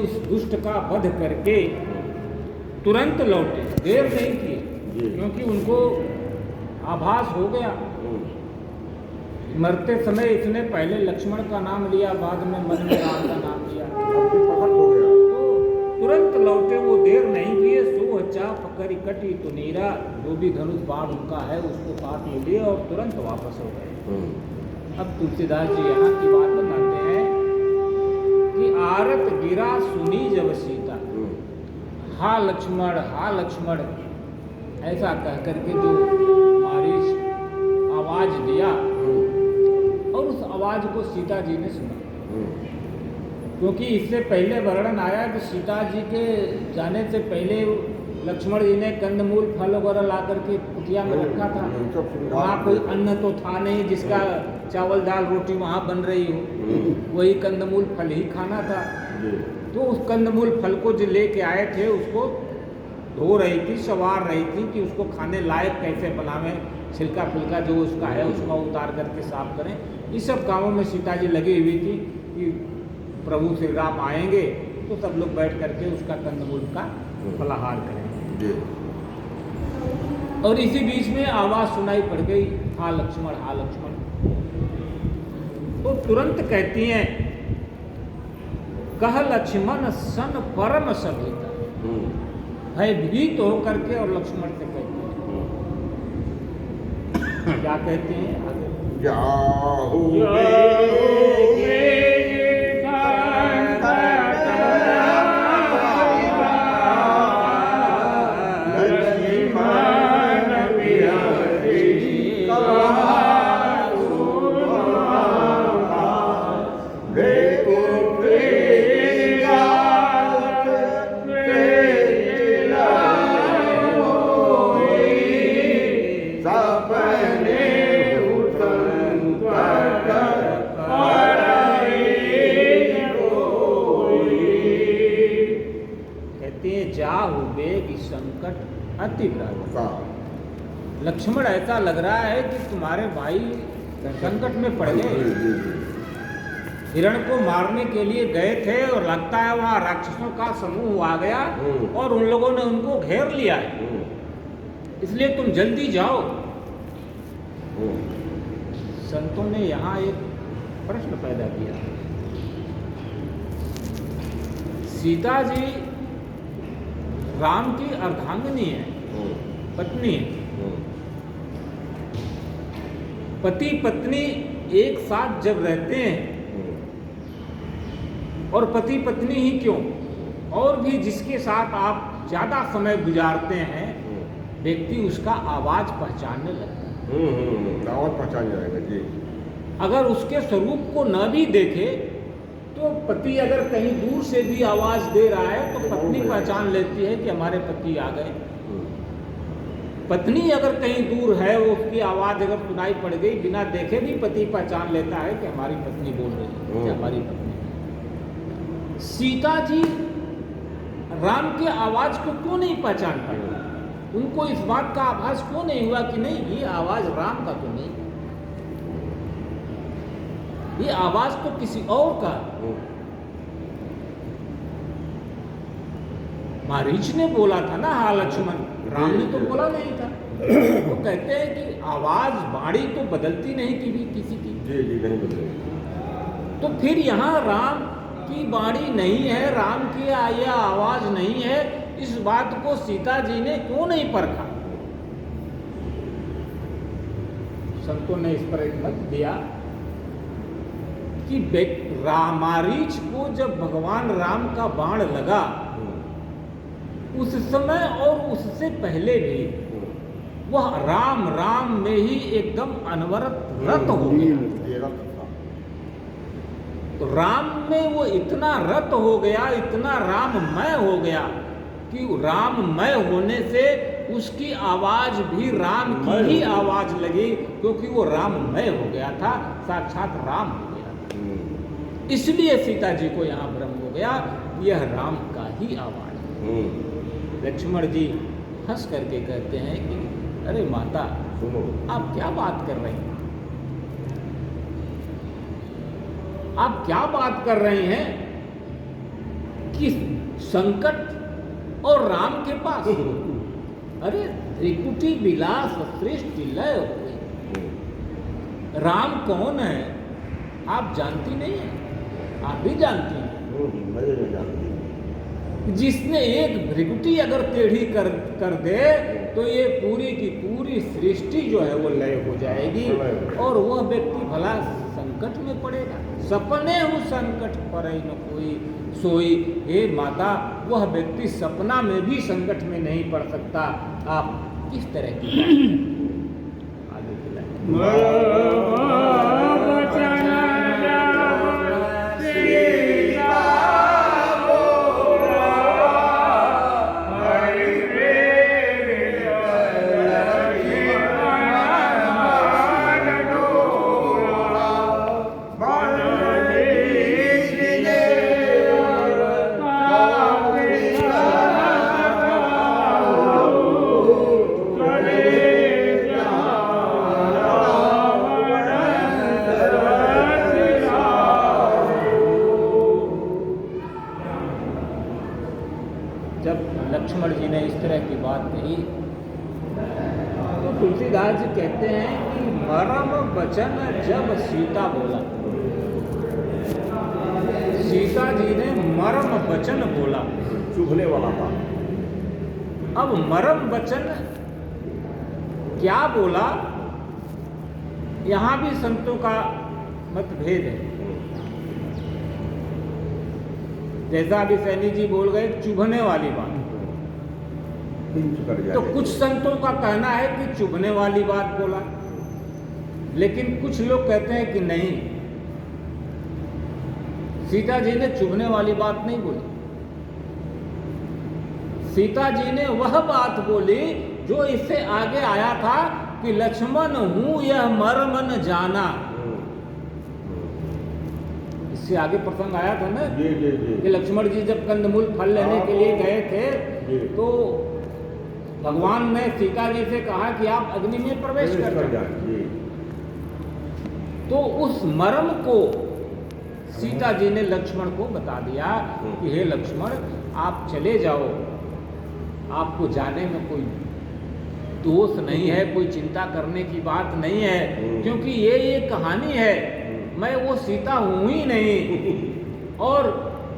उस दुष्ट का वध करके तुरंत लौटे, देर नहीं किए, क्योंकि उनको आभास हो गया। मरते समय इसने पहले लक्ष्मण का नाम लिया, बाद में मन में राम का नाम लिया, हो गया। तो तुरंत लौटे, वो देर नहीं किए। सोहचा पकड़ कटी तो नीरा, जो भी धनुष बाण उनका है उसको साथ में लिए और तुरंत वापस हो गए। अब तुलसीदास जी यहाँ की बात बताते हैं कि आरत गिरा सुनी जब सीता, हा लक्ष्मण ऐसा कह करके जो मारीच आवाज दिया, और उस आवाज को सीता जी ने सुना। क्योंकि इससे पहले वर्णन आया कि सीता जी के जाने से पहले लक्ष्मण जी ने कंदमूल फल वगैरह ला करके कुटिया में रखा था। वहाँ कोई अन्न तो था नहीं जिसका चावल दाल रोटी वहाँ बन रही हो, वही कंदमूल फल ही खाना था। तो उस कंदमूल फल को जो लेके आए थे उसको धो रही थी, संवार रही थी कि उसको खाने लायक कैसे बनावें, छिलका फिलका जो उसका है उसका उतार करके साफ करें। इस सब कामों में सीता जी लगी हुई थी कि प्रभु श्री राम आएंगे तो सब लोग बैठ करके उसका कंदमूल का फलाहार करेंगे। और इसी बीच में आवाज सुनाई पड़ गई, हा लक्ष्मण। तो तुरंत कहती हैं, कह लक्ष्मण सन परम सभीता, भयभीत होकर के, और लक्ष्मण से कहती हैं, क्या कहती हैं आगे? जाहु लक्ष्मण ऐसा लग रहा है कि तुम्हारे भाई संकट में पड़ गए। हिरण को मारने के लिए गए थे और लगता है वहां राक्षसों का समूह आ गया और उन लोगों ने उनको घेर लिया है, इसलिए तुम जल्दी जाओ। संतों ने यहाँ एक प्रश्न पैदा किया। सीता जी राम की अर्धांगिनी है, पत्नी है। पति पत्नी एक साथ जब रहते हैं, और पति पत्नी ही क्यों, और भी जिसके साथ आप ज्यादा समय गुजारते हैं, व्यक्ति उसका आवाज पहचानने लगता है। आवाज पहचान जाएगा जी। अगर उसके स्वरूप को न भी देखे तो पति अगर कहीं दूर से भी आवाज दे रहा है तो पत्नी पहचान लेती है कि हमारे पति आ गए। पत्नी अगर कहीं दूर है, वो उसकी आवाज अगर सुनाई पड़ गई, बिना देखे भी पति पहचान लेता है कि हमारी पत्नी बोल रही है, कि हमारी पत्नी। सीता जी राम के आवाज को क्यों नहीं पहचान पाई? उनको इस बात का आभास क्यों नहीं हुआ कि नहीं, ये आवाज राम का तो नहीं, ये आवाज तो किसी और का। मारीच ने बोला था ना, हा लक्ष्मण, राम ने तो बोला नहीं था। तो कहते हैं कि आवाज बाणी तो बदलती नहीं किसी की। जी नहीं बदलेगी। तो फिर यहाँ राम की बाणी नहीं है, राम की यह आवाज नहीं है, इस बात को सीता जी ने क्यों नहीं परखा? संतों ने इस पर एक मत दिया कि मारीच को जब भगवान राम का बाण लगा, उस समय और उससे पहले भी वह राम राम में ही एकदम अनवरत रत हो गया। तो राम में वो इतना रत हो गया, इतना राममय हो गया कि राममय होने से उसकी आवाज भी राम की ही आवाज लगी, क्योंकि वो राममय हो गया था, साक्षात राम हो गया था। इसलिए सीता जी को यहाँ भ्रम हो गया, यह राम का ही आवाज है। लक्ष्मण जी हंस करके कहते हैं कि अरे माता, आप क्या बात कर रही हैं? आप क्या बात कर रही हैं कि संकट और राम के पास, अरे त्रिकुटी विलास सृष्टि लय हुई। राम कौन है आप जानती नहीं है? आप भी जानती हैं। मैं नहीं जानती। जिसने एक भृकुटी अगर टेढ़ी कर दे तो ये पूरी की पूरी सृष्टि जो है वो लय हो जाएगी और वह व्यक्ति भला संकट में पड़ेगा। सपने हूँ संकट पड़े न कोई सोई। हे माता, वह व्यक्ति सपना में भी संकट में नहीं पड़ सकता। आप किस तरह की बात हैं? आगे की लाइन। लक्ष्मण जी ने इस तरह की बात कही तो तुलसीदास जी कहते हैं कि मरम वचन जब सीता बोला, सीता जी ने मरम वचन बोला, चुभने वाला था। अब मरम वचन क्या बोला, यहां भी संतों का मतभेद है। जैसा अभी सैनी जी बोल गए चुभने वाली बात, तो कुछ संतों का कहना है कि चुभने वाली बात बोला, लेकिन कुछ लोग कहते हैं कि नहीं, सीता जी ने चुभने वाली बात नहीं बोली। सीता जी ने वह बात बोली जो इससे आगे आया था कि लक्ष्मण हूं यह मर्म न जाना। इससे आगे प्रसंग आया था ना कि लक्ष्मण जी जब कंदमूल फल लेने के लिए गए थे तो भगवान ने सीता जी से कहा कि आप अग्नि में प्रवेश कर जाए। तो उस मर्म को सीता जी ने लक्ष्मण को बता दिया कि हे लक्ष्मण, आप चले जाओ, आपको जाने में कोई दोष नहीं है, कोई चिंता करने की बात नहीं है, क्योंकि ये कहानी है, मैं वो सीता हूं ही नहीं, और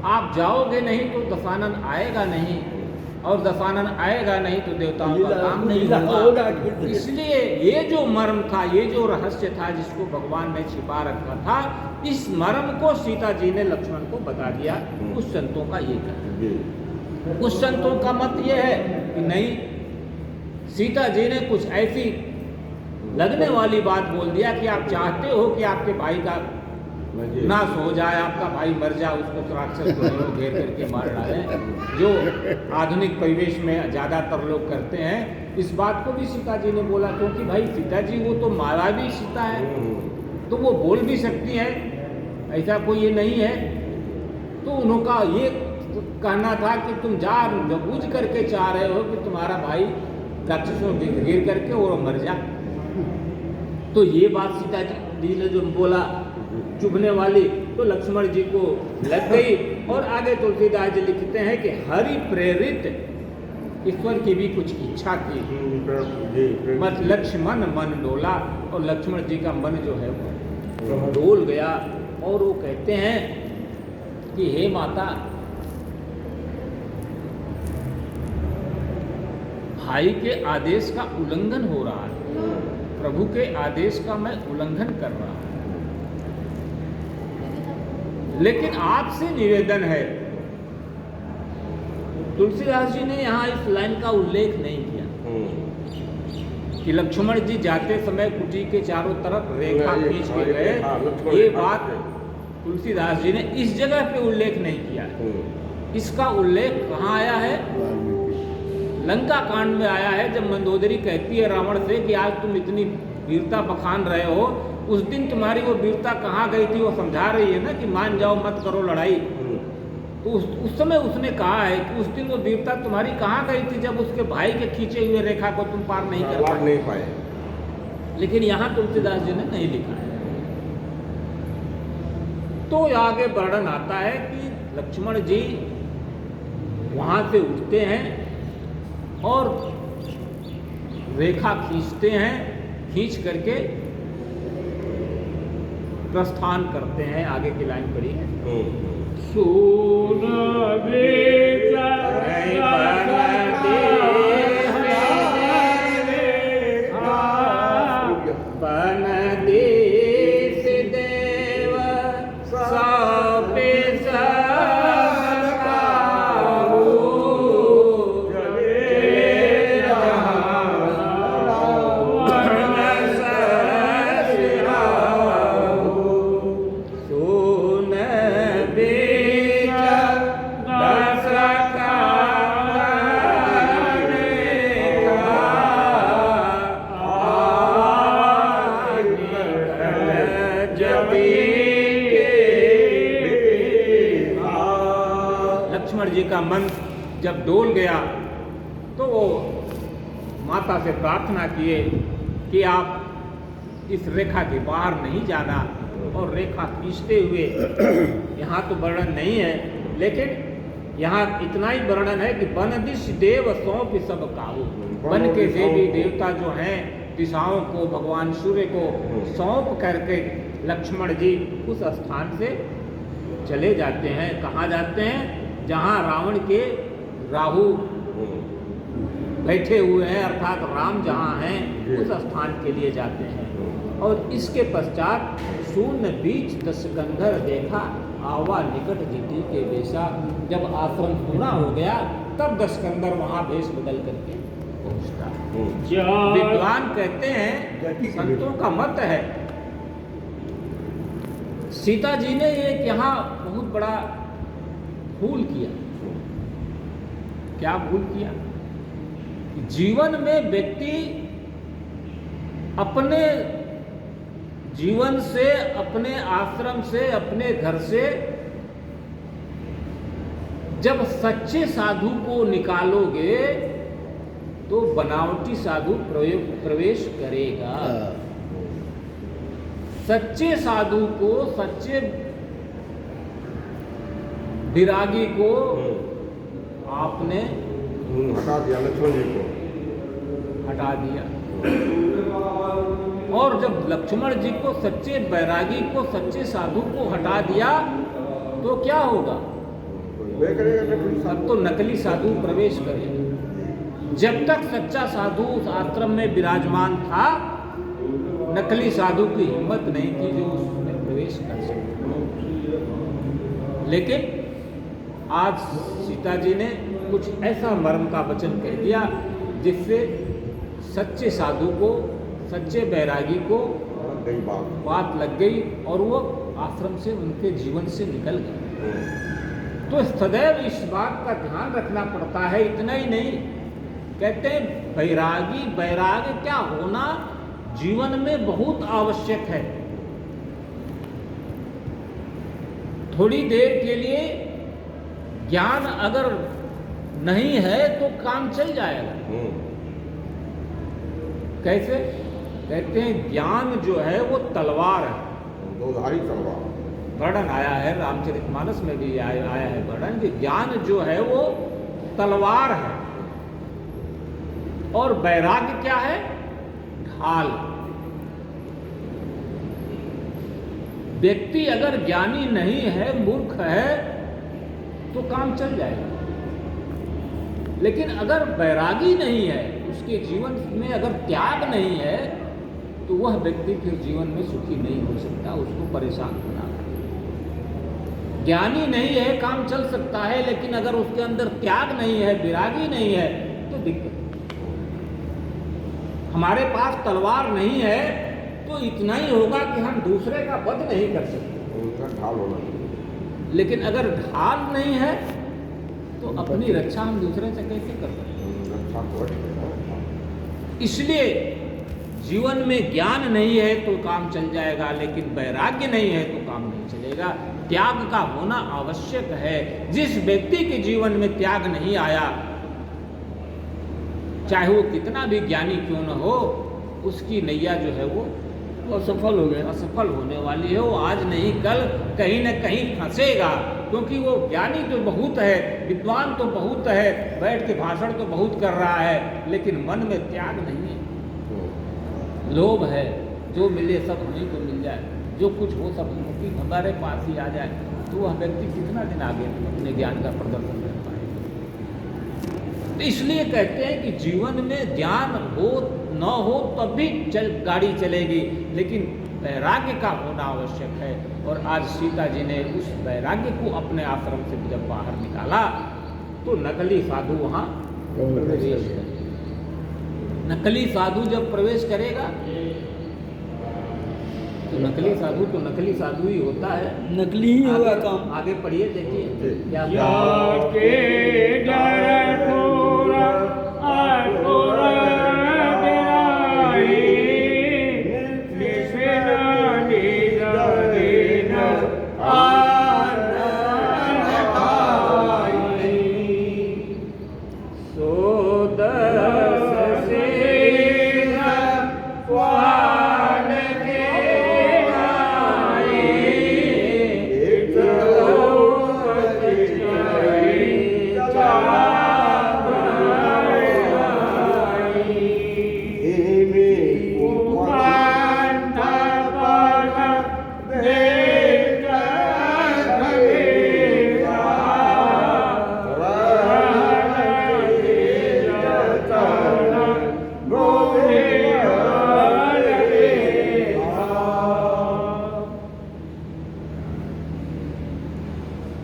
आप जाओगे नहीं तो दशानन आएगा नहीं, और दशानन आएगा नहीं तो देवताओं का काम नहीं होगा। इसलिए ये जो मर्म था, ये जो रहस्य था जिसको भगवान ने छिपा रखा था, इस मर्म को सीता जी ने लक्ष्मण को बता दिया। कुछ संतों का ये कहना, कुछ संतों का मत ये है कि नहीं, सीता जी ने कुछ ऐसी लगने वाली बात बोल दिया कि आप चाहते हो कि आपके भाई का नाश हो जाए, आपका भाई मर जाए, उसको राक्षस को घेर करके मार डालें, जो आधुनिक परिवेश में ज़्यादातर लोग करते हैं। इस बात को भी सीता जी ने बोला, क्योंकि भाई सीता जी वो तो मायावी सीता है, तो वो बोल भी सकती है, ऐसा कोई ये नहीं है। तो उनका ये कहना था कि तुम जानबूझ करके चाह रहे हो कि तुम्हारा भाई राक्षसों को घेर करके और मर जाए। तो ये बात सीता जी ने जो बोला चुभने वाली, तो लक्ष्मण जी को लग गई। और आगे तुलसीदास जी लिखते हैं कि हरि प्रेरित ईश्वर की भी कुछ इच्छा थी, बस लक्ष्मण मन डोला, और लक्ष्मण जी का मन जो है वो डोल गया। और वो कहते हैं कि हे माता, भाई के आदेश का उल्लंघन हो रहा है, प्रभु के आदेश का मैं उल्लंघन कर रहा हूं, लेकिन आपसे निवेदन है। तुलसीदास जी ने यहाँ इस लाइन का उल्लेख नहीं किया कि लक्ष्मण जी जाते समय कुटी के चारों तरफ रेखा खींच के गए। ये बात तुलसीदास जी ने इस जगह पे उल्लेख नहीं किया। इसका उल्लेख कहाँ आया है? लंका कांड में आया है, जब मंदोदरी कहती है रावण से कि आज तुम इतनी वीरता बखान रहे हो, उस दिन तुम्हारी वो वीरता कहाँ गई थी, वो समझा रही है ना कि मान जाओ मत करो लड़ाई। तो उस समय उसने कहा है कि उस दिन वो वीरता तुम्हारी कहाँ गई थी, जब उसके भाई के खींचे हुए रेखा को तुम पार नहीं कर पाए। लेकिन यहाँ तुलसीदास जी ने नहीं लिखा है। तो आगे वर्णन आता है कि लक्ष्मण जी वहाँ से उठते हैं और रेखा खींचते हैं, खींच करके प्रस्थान करते हैं। आगे की लाइन पढ़िए। सुन बन देश देव सौंपे लक्ष्मण जी का मन जब डोल गया तो वो माता से प्रार्थना किए कि आप इस रेखा के बाहर नहीं जाना, और रेखा खींचते हुए यहाँ तो वर्णन नहीं है, लेकिन यहाँ इतना ही वर्णन है कि वन दिश देव सौंप सब काहू। वन के देवी देवता जो हैं दिशाओं को भगवान सूर्य को सौंप करके लक्ष्मण जी उस स्थान से चले जाते हैं। कहाँ जाते हैं? जहाँ रावण के राहु बैठे हुए हैं, अर्थात राम जहाँ हैं उस स्थान के लिए जाते हैं। और इसके पश्चात शून्य बीच दशकंधर देखा, आवा निकट जीती के वेशा। जब आश्रम पूरा हो गया तब दशकंधर वहाँ भेष बदल करके पहुँचता। विद्वान कहते हैं, संतों का मत है, सीता जी ने एक यहाँ बहुत बड़ा भूल किया। क्या भूल किया? जीवन में व्यक्ति अपने जीवन से, अपने आश्रम से, अपने घर से जब सच्चे साधु को निकालोगे तो बनावटी साधु प्रवेश करेगा। सच्चे साधु को, सच्चे विरागी को आपने हटा दिया, लक्ष्मण जी को हटा दिया। और जब लक्ष्मण जी को, सच्चे बैरागी को, सच्चे साधु को हटा दिया तो क्या होगा? अब तो नकली साधु प्रवेश करेगा। जब तक सच्चा साधु उस आश्रम में विराजमान था, नकली साधु की हिम्मत नहीं थी जो उसमें प्रवेश कर सके। लेकिन आज सीता जी ने कुछ ऐसा मर्म का वचन कह दिया जिससे सच्चे साधु को, सच्चे बैरागी को बात लग गई और वो आश्रम से, उनके जीवन से निकल गए। तो सदैव इस बात का ध्यान रखना पड़ता है। इतना ही नहीं, कहते हैं बैरागी, बैराग क्या होना जीवन में बहुत आवश्यक है। थोड़ी देर के लिए ज्ञान अगर नहीं है तो काम चल जाएगा। कैसे? कहते हैं ज्ञान जो है वो तलवार है, दोधारी तलवार। वर्णन आया है, रामचरितमानस में भी आया है वर्णन कि ज्ञान जो है वो तलवार है, और वैराग्य क्या है? ढाल। व्यक्ति अगर ज्ञानी नहीं है, मूर्ख है, तो काम चल जाएगा। लेकिन अगर वैरागी नहीं है, उसके जीवन में अगर त्याग नहीं है, तो वह व्यक्ति फिर जीवन में सुखी नहीं हो सकता, उसको परेशान होना। ज्ञानी नहीं है, काम चल सकता है, लेकिन अगर उसके अंदर त्याग नहीं है, विरागी नहीं है, तो दिक्कत। हमारे पास तलवार नहीं है तो इतना ही होगा कि हम दूसरे का वध नहीं कर सकते, उनका ढाल होना चाहिए। लेकिन अगर ढाल नहीं है तो अपनी रक्षा हम दूसरे से कैसे कर सकते? इसलिए जीवन में ज्ञान नहीं है तो काम चल जाएगा, लेकिन वैराग्य नहीं है तो काम नहीं चलेगा। त्याग का होना आवश्यक है। जिस व्यक्ति के जीवन में त्याग नहीं आया, चाहे वो कितना भी ज्ञानी क्यों न हो, उसकी नैया जो है वो वो असफल हो गया। असफल होने वाली है। वो आज नहीं कल कहीं न कहीं फंसेगा, क्योंकि वो ज्ञानी तो बहुत है, विद्वान तो बहुत है, बैठ के भाषण तो बहुत कर रहा है, लेकिन मन में त्याग नहीं है, लोभ है, जो मिले सब हमें को मिल जाए, जो कुछ हो सब हमको हमारे पास ही आ जाए, तो वह व्यक्ति कितना दिन आगे अपने ज्ञान का प्रदर्शन कर पाएगा। तो इसलिए कहते हैं कि जीवन में ज्ञान हो न हो तब भी गाड़ी चलेगी, लेकिन वैराग्य का होना आवश्यक है। और आज सीता जी ने उस वैराग्य को अपने आश्रम से जब बाहर निकाला तो नकली साधु वहाँ प्रवेश करेगा। नकली साधु जब प्रवेश करेगा तो नकली साधु ही होता है, नकली ही होगा काम। आगे पढ़िए, देखिए क्या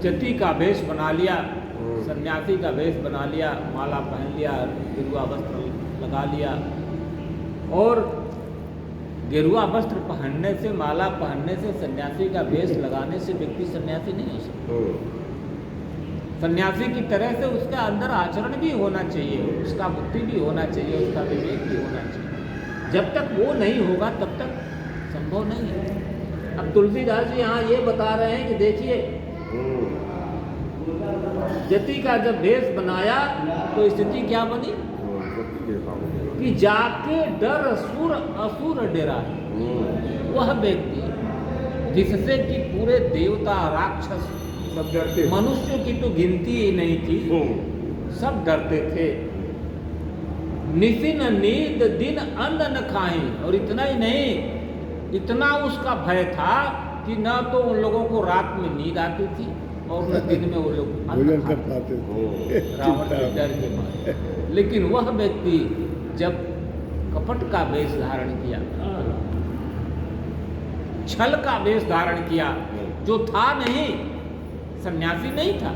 जति का वेश बना लिया, सन्यासी का वेश बना लिया, माला पहन लिया, गेरुआ वस्त्र लगा लिया। और गेरुआ वस्त्र पहनने से, माला पहनने से, सन्यासी का वेश लगाने से व्यक्ति सन्यासी नहीं हो सकता। सन्यासी की तरह से उसका अंदर आचरण भी होना चाहिए, उसका बुद्धि भी होना चाहिए, उसका विवेक भी होना चाहिए। जब तक वो नहीं होगा तब तक संभव नहीं है। अब तुलसीदास जी यहाँ ये बता रहे हैं कि देखिए, जति का जब भेष बनाया तो स्थिति क्या बनी कि जाके डर असुर डेरा। वह व्यक्ति जिससे कि पूरे देवता राक्षस मनुष्य की तो गिनती ही नहीं थी, सब डरते थे। निसिन नींद दिन अन्न न खाएं, और इतना ही नहीं, इतना उसका भय था कि न तो उन लोगों को रात में नींद आती थी और न दिन में वो लोग भोजन कर पाते थे रावण के डर के मारे। लेकिन वह व्यक्ति जब कपट का वेश धारण किया, छल का वेश धारण किया, जो था नहीं, सन्यासी नहीं था,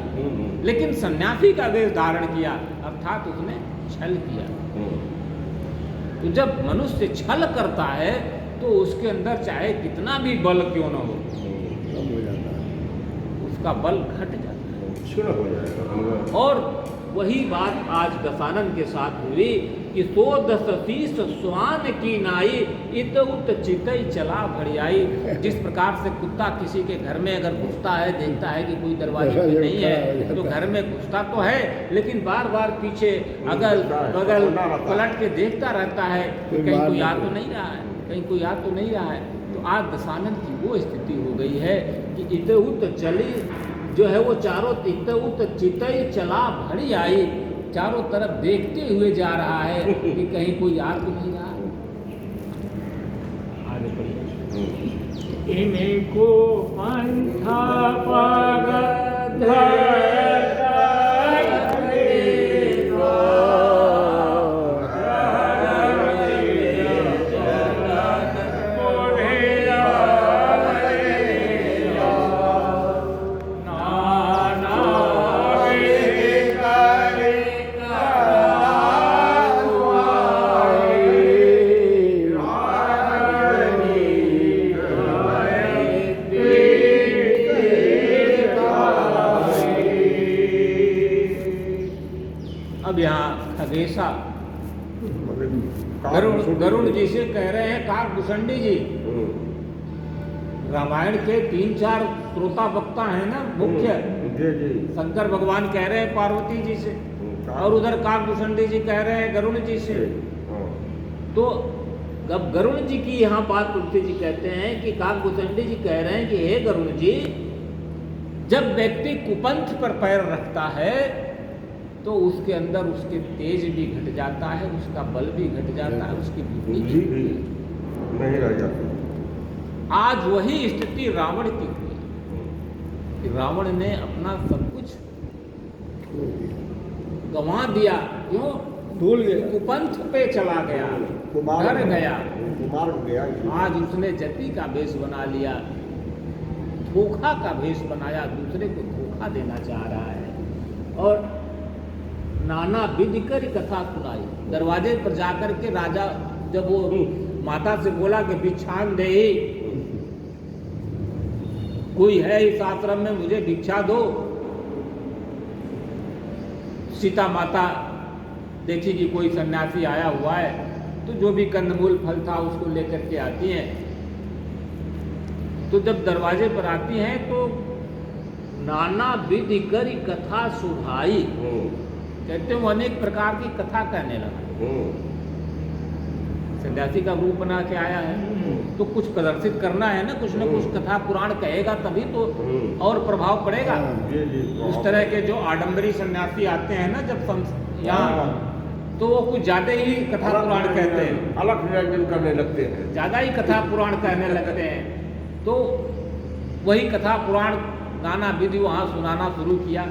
लेकिन सन्यासी का वेश धारण किया, अर्थात उसने छल किया। तो जब मनुष्य छल करता है तो उसके अंदर चाहे कितना भी बल क्यों न हो, उसका बल घट जाता है। और वही बात आज दशानन के साथ हुई कि 110 स्वान की नाई इत उत चितई चला भड़ियाई। जिस प्रकार से कुत्ता किसी के घर में अगर घुसता है, देखता है कि कोई दरवाजे पे नहीं है, तो घर में घुसता तो है, लेकिन बार बार पीछे अगल बगल पलट के देखता रहता है कि कहीं कोई आ तो नहीं रहा है, कहीं कोई आ तो नहीं रहा है। तो आज दशानन की वो स्थिति हो गई है कि इत उत चली जो है वो चारों इत उत चितई चला भड़ी आई, चारों तरफ देखते हुए जा रहा है कि कहीं कोई आ तो नहीं रहा। आगे बढ़िए। इनको पंथा पग अब यहाँ खगेशा गरुड़ जी से कह रहे हैं, काकभूषणी जी, रामायण के 3-4 श्रोता वक्ता हैं ना मुख्य, शंकर भगवान कह रहे हैं पार्वती जी से, और उधर काकभूषणी जी कह रहे हैं गरुड़ जी से। तो अब गरुण जी की यहाँ बात तुलसी जी कहते हैं कि काकभूषणी जी कह रहे हैं कि हे गरुण जी, जब व्यक्ति कुपंथ पर पैर रखता है तो उसके अंदर उसके तेज भी घट जाता है, उसका बल भी घट जाता है, उसकी बुद्धि बुद्धि भी। भी नहीं रह जाती। आज वही स्थिति रावण की हुई कि रावण ने अपना सब कुछ गंवा दिया। क्यों? भूल गया। कुपंथ पे चला गया, डर गया। कुमार गया। आज उसने जति का भेष बना लिया, धोखा का भेष बनाया, दूसरे को धोखा देना चाह रहा है और नाना विधि कर कथा सुनाई। दरवाजे पर जाकर के राजा जब वो माता से बोला कि भिक्षान दे, कोई है इस आश्रम में, मुझे भिक्षा दो। सीता माता देखी कि कोई सन्यासी आया हुआ है तो जो भी कंदमूल फल था उसको लेकर के आती हैं। तो जब दरवाजे पर आती हैं तो नाना विधि करी कथा सुधाई, कहते हैं वो अनेक प्रकार की कथा कहने लगा। सन्यासी का रूप बना के आया है तो कुछ प्रदर्शित करना है ना, कुछ न कुछ कथा पुराण कहेगा तभी तो और प्रभाव पड़ेगा। उस तरह के जो आडंबरी सन्यासी आते हैं ना जब यहाँ, तो वो कुछ ज्यादा ही कथा पुराण कहते हैं, अलग निरंजन करने लगते हैं, ज्यादा ही कथा पुराण कहने लगते हैं। तो वही कथा पुराण गाना विधि वहाँ सुनाना शुरू किया।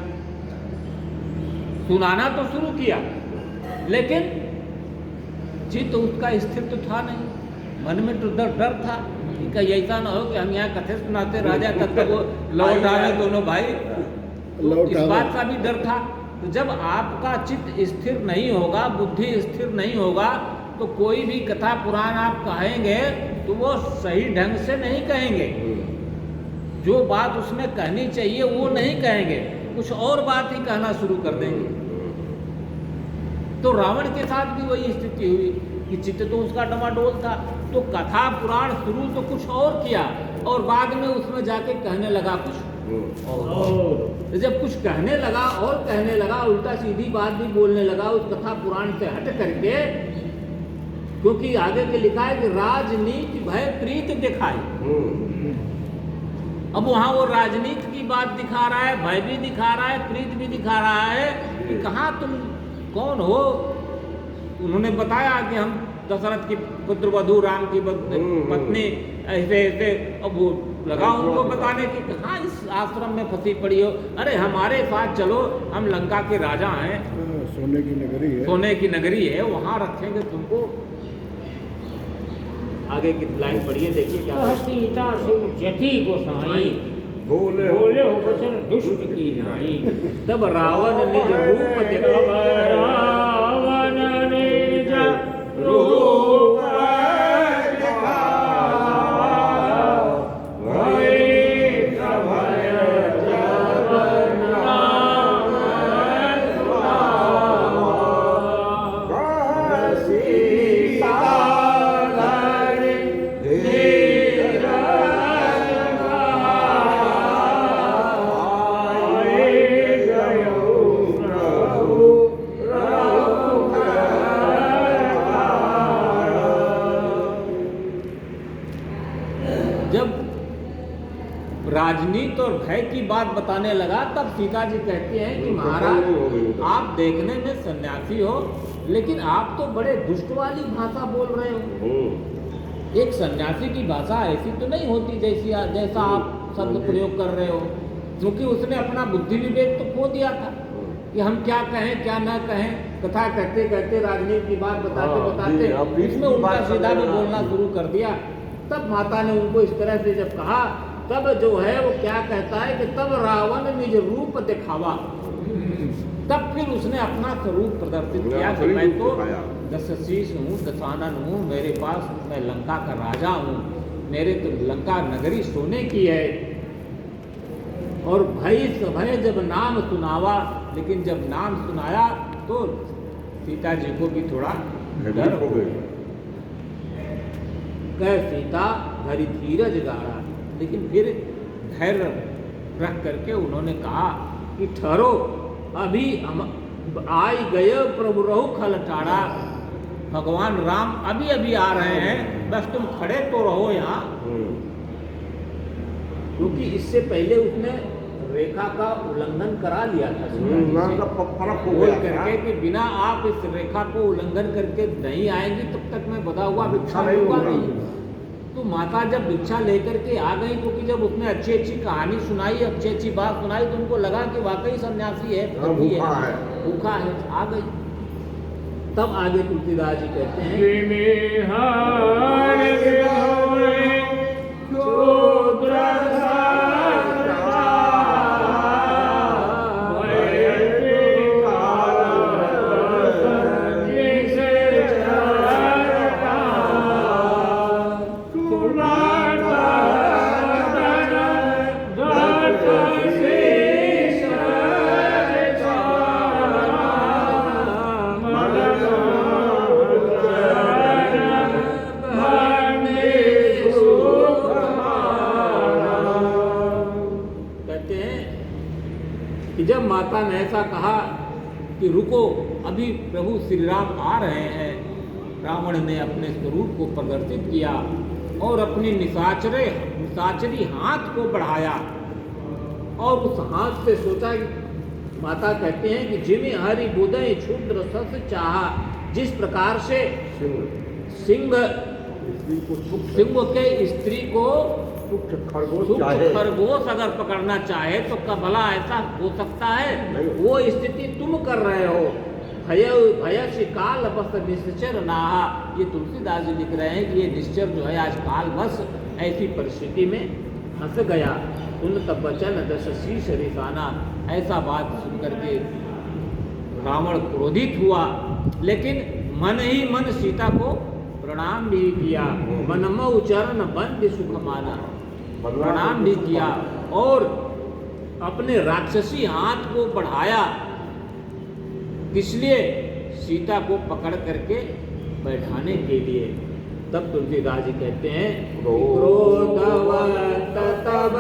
सुनाना तो शुरू किया लेकिन चित्त उसका स्थिर तो था नहीं, मन में तो डर था कि कहीं ऐसा ना हो कि हम यहाँ कथे सुनाते राजा तब तक वो लौट आवे दोनों भाई। इस बात का भी डर था। तो जब आपका चित्त स्थिर नहीं होगा, बुद्धि स्थिर नहीं होगा, तो कोई भी कथा पुराण आप कहेंगे तो वो सही ढंग से नहीं कहेंगे। जो बात उसमें कहनी चाहिए वो नहीं कहेंगे, कुछ और बात ही कहना शुरू कर देंगे। तो रावण के साथ भी वही स्थिति हुई कि चित्त तो उसका डमाडोल था, तो कथा पुराण शुरू तो कुछ और किया और बाद में उसमें जाके कहने लगा कुछ और। तो जब कुछ कहने लगा और कहने लगा, उल्टा सीधी बात भी बोलने लगा उस कथा पुराण से हट करके, क्योंकि आगे के लिखा है कि राजनीति भय प्रीत दिखाई। अब वहां वो राजनीति की बात दिखा रहा है, भय भी दिखा रहा है, प्रीत भी दिखा रहा है कि कहाँ तुम कौन हो। उन्होंने बताया कि हम दशरथ की पुत्र वधू, राम की पत्नी, ऐसे ऐसे। अब वो लगा उनको बताने की कहाँ इस आश्रम में फंसी पड़ी हो, अरे हमारे साथ चलो, हम लंका के राजा हैं, सोने की नगरी है, सोने की नगरी है, वहाँ रखेंगे तुमको। आगे की लाइन पढ़िए, देखिए क्या। सीता जति गोसाई बोले बोले हो वचन दुष्ट की नाई। तब रावण निज रूप दिखावा, रावण निज रूप राजनीति और भय की बात बताने लगा, तब सीता जी कहती हैं कि महाराज आप देखने में सन्यासी हो लेकिन आप तो बड़े दुष्ट वाली भाषा बोल रहे हो। एक सन्यासी की भाषा ऐसी तो नहीं होती जैसा आप शब्द प्रयोग कर रहे हो, क्योंकि उसने अपना बुद्धि विवेक तो खो दिया था कि हम क्या कहें क्या ना कहें। कथा कहते कहते राजनीति की बात बताते बताते उसमें उल्टा सीधा भी बोलना शुरू कर दिया। तब माता ने उनको इस तरह से जब कहा, तब जो है वो क्या कहता है कि तब रावण निज रूप दिखावा। तब फिर उसने अपना स्वरूप प्रदर्शित किया कि मैं तो दशशीष हूँ, दशानन हूँ, मेरे पास मैं लंका का राजा हूँ, मेरे तो लंका नगरी सोने की है। और भय जब नाम सुनावा, लेकिन जब नाम सुनाया तो सीता जी को भी थोड़ा डर हो गया। कह सीता धरि धीरज गाड़ा, लेकिन फिर धैर्य रख करके उन्होंने कहा कि ठहरो, अभी हम आई गए प्रभु रहु खल टाड़ा, भगवान राम अभी अभी आ रहे हैं, बस तुम खड़े तो रहो यहाँ। क्योंकि इससे पहले उसने रेखा का उल्लंघन करा लिया था सीता जी से। फर्क हो बोल गया करके कि बिना आप इस रेखा को उल्लंघन करके नहीं आएंगी तब तक मैं बधा हुआ भिक्षा नहीं लूंगा होगा। नहीं। तो माता जब भिक्षा लेकर के आ गई, क्योंकि जब उसने अच्छी अच्छी कहानी सुनाई, अच्छी अच्छी बात सुनाई, तो उनको लगा कि वाकई सन्यासी है, पति भूखा है। भूखा है, आ गई। तब आगे तुलसीदास जी कहते हैं कि जब माता ने ऐसा कहा कि रुको, अभी प्रभु श्री राम आ रहे हैं, रावण ने अपने स्वरूप को प्रदर्शित किया और अपनी निशाचरी हाथ को बढ़ाया और उस हाथ से सोचा कि माता कहते हैं कि जिमे हरि बुदय क्षुद्र सस चाहा, जिस प्रकार से सिंह के स्त्री को खरगोश अगर पकड़ना चाहे तो क्या भला ऐसा हो सकता है? वो स्थिति तुम कर रहे हो। भय काल बस निश्चर नाहा, ये तुलसीदास जी लिख रहे हैं कि ये निश्चर जो है आज काल बस ऐसी परिस्थिति में फंस गया। उन तब वचन दश शीश रिसाना, ऐसा बात सुनकर के रावण क्रोधित हुआ, लेकिन मन ही मन सीता को प्रणाम भी किया। मनम उच्चारण बंद सुख माना, प्रणाम भी किया और अपने राक्षसी हाथ को बढ़ाया। किस लिए? सीता को पकड़ करके बैठाने के लिए। तब तुलसीदास जी कहते हैं क्रोधवंत तब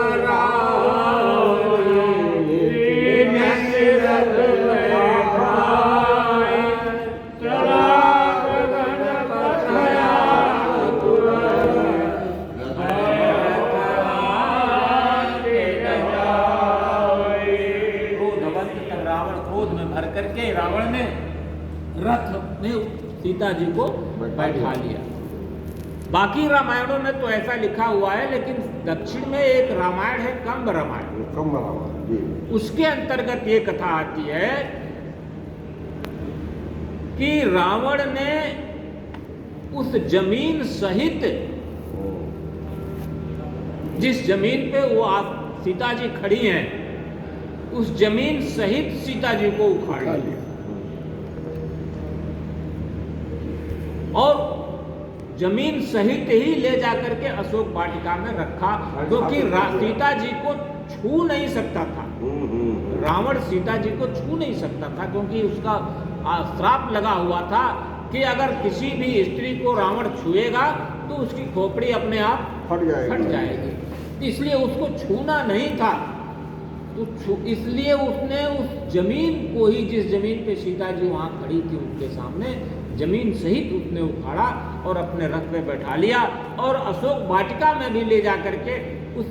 रावण ने रथ में सीता जी को बैठा लिया। बाकी रामायणों में तो ऐसा लिखा हुआ है, लेकिन दक्षिण में एक रामायण है कंब रामायण, उसके अंतर्गत ये कथा आती है कि रावण ने उस जमीन सहित, जिस जमीन पे वो सीता जी खड़ी हैं, उस जमीन सहित सीता जी को उखाड़ लिया और जमीन सहित ही ले जाकर के अशोक वाटिका में रखा, क्योंकि सीता जी को छू नहीं सकता था। रावण सीता जी को छू नहीं सकता था, क्योंकि उसका श्राप लगा हुआ था कि अगर किसी भी स्त्री को रावण छुएगा तो उसकी खोपड़ी अपने आप फट जाएगी। इसलिए उसको छूना नहीं था। तो इसलिए उसने उस जमीन को ही, जिस जमीन पे सीता जी वहाँ खड़ी थी उनके सामने, जमीन सहित उसने उखाड़ा और अपने रथ पे बैठा लिया और अशोक वाटिका में भी ले जा करके उस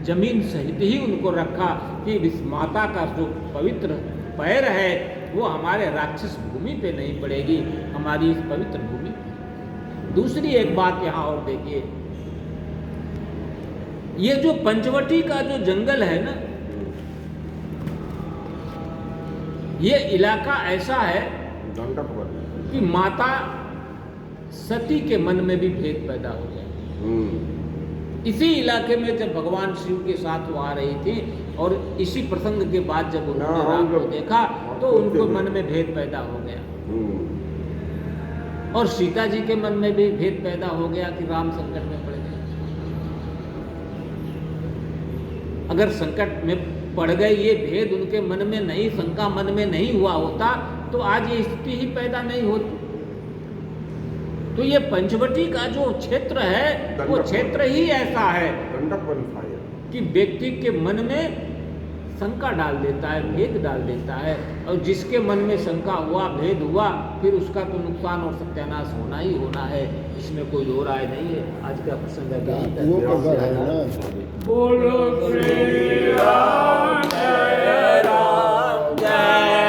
जमीन सहित ही उनको रखा कि इस माता का जो पवित्र पैर है वो हमारे राक्षस भूमि पे नहीं पड़ेगी, हमारी इस पवित्र भूमि। दूसरी एक बात यहाँ और देखिए, ये जो पंचवटी का जो जंगल है ना, ये इलाका ऐसा है कि माता सती के मन में भी भेद पैदा हो गया। इसी इलाके में जब भगवान शिव के साथ वो आ रही थी और इसी प्रसंग के बाद जब उन्होंने राम को देखा तो उनको मन में भेद पैदा हो गया और सीता जी के मन में भी भेद पैदा हो गया कि राम संकट में पड़ गए। अगर संकट में पड़ गए, ये भेद उनके मन में नहीं, शंका मन में नहीं हुआ होता तो आज ये स्थिति ही पैदा नहीं होती। तो ये पंचवटी का जो क्षेत्र है वो क्षेत्र ही ऐसा है कि व्यक्ति के मन में शंका डाल देता है, भेद डाल देता है। और जिसके मन में शंका हुआ, भेद हुआ, फिर उसका तो नुकसान और सत्यानाश होना ही होना है, इसमें कोई दो राय नहीं है। आज का प्रसंग है वो पता है ना बोलो श्री राम जय राम जय